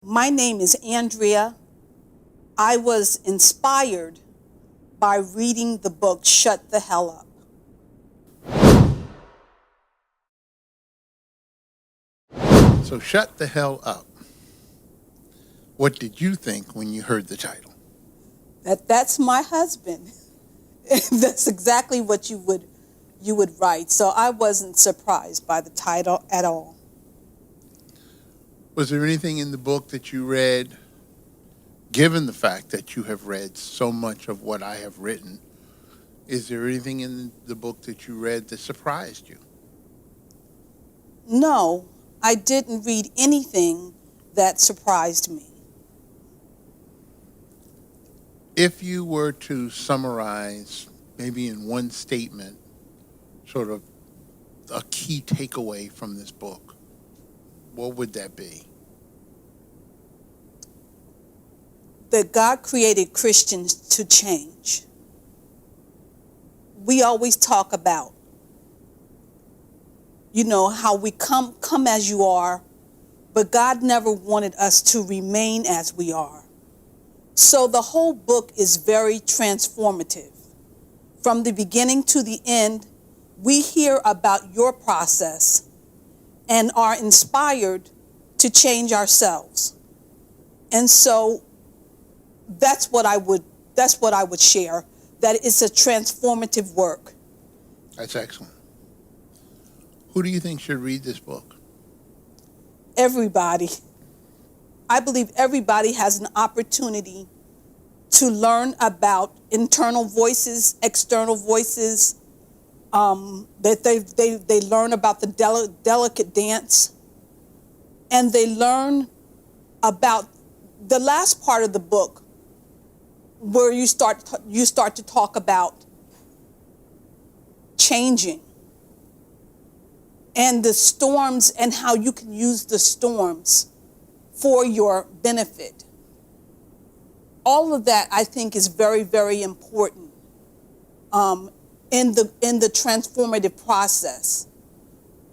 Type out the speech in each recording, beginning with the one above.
My name is Andrea. I was inspired by reading the book Shut the Hell Up. So shut the hell up. What did you think when you heard the title? That's my husband. That's exactly what you would write. So I wasn't surprised by the title at all. Was there anything in the book that you read, given the fact that you have read so much of what I have written, is there anything in the book that you read that surprised you? No, I didn't read anything that surprised me. If you were to summarize, maybe in one statement, sort of a key takeaway from this book, what would that be? That God created Christians to change. We always talk about, how we come as you are, but God never wanted us to remain as we are. So the whole book is very transformative. From the beginning to the end, we hear about your process and are inspired to change ourselves. And so that's what I would share, that it's a transformative work. That's excellent. Who do you think should read this book? Everybody. I believe everybody has an opportunity to learn about internal voices, external voices, that they learn about the delicate dance, and they learn about the last part of the book where you start to talk about changing and the storms and how you can use the storms for your benefit. All of that, I think, is very, very important in the transformative process.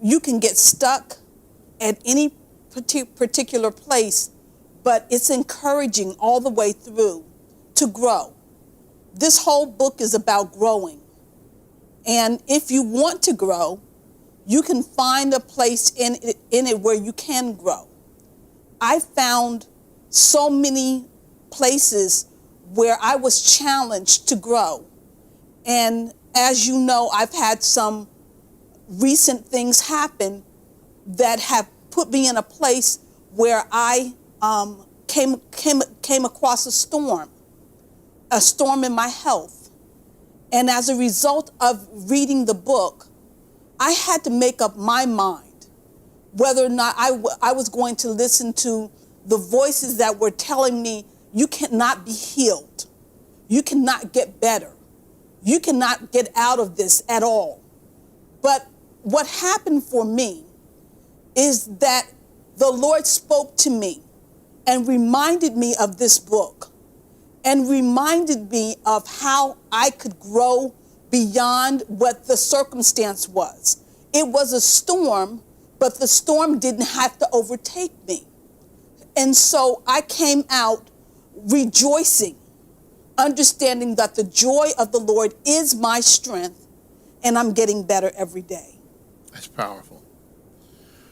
You can get stuck at any particular place, but it's encouraging all the way through to grow. This whole book is about growing. And if you want to grow, you can find a place in it where you can grow. I found so many places where I was challenged to grow. And as you know, I've had some recent things happen that have put me in a place where I came across a storm in my health. And as a result of reading the book, I had to make up my mind whether or not I was going to listen to the voices that were telling me, you cannot be healed. You cannot get better. You cannot get out of this at all. But what happened for me is that the Lord spoke to me and reminded me of this book and reminded me of how I could grow beyond what the circumstance was. It was a storm, but the storm didn't have to overtake me. And so I came out rejoicing, understanding that the joy of the Lord is my strength, and I'm getting better every day. That's powerful.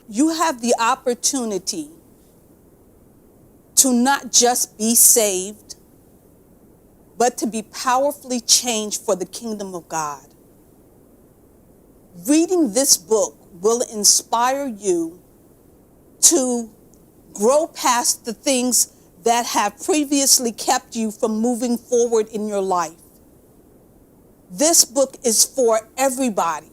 You have the opportunity to not just be saved, but to be powerfully changed for the kingdom of God. Reading this book will inspire you to grow past the things that have previously kept you from moving forward in your life. This book is for everybody.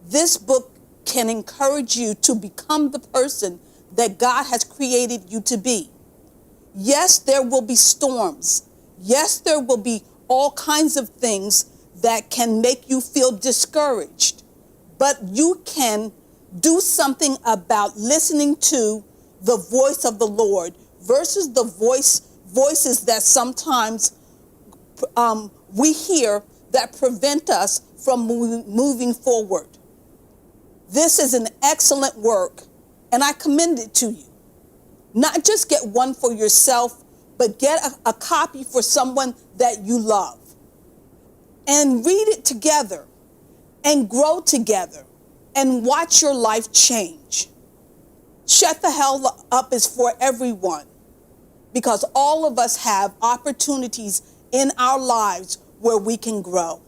This book can encourage you to become the person that God has created you to be. Yes, there will be storms. Yes, there will be all kinds of things that can make you feel discouraged, but you can do something about listening to the voice of the Lord versus the voices that sometimes we hear that prevent us from moving forward. This is an excellent work, and I commend it to you. Not just get one for yourself, but get a copy for someone that you love. And read it together and grow together and watch your life change. Shut the Hell Up is for everyone, because all of us have opportunities in our lives where we can grow.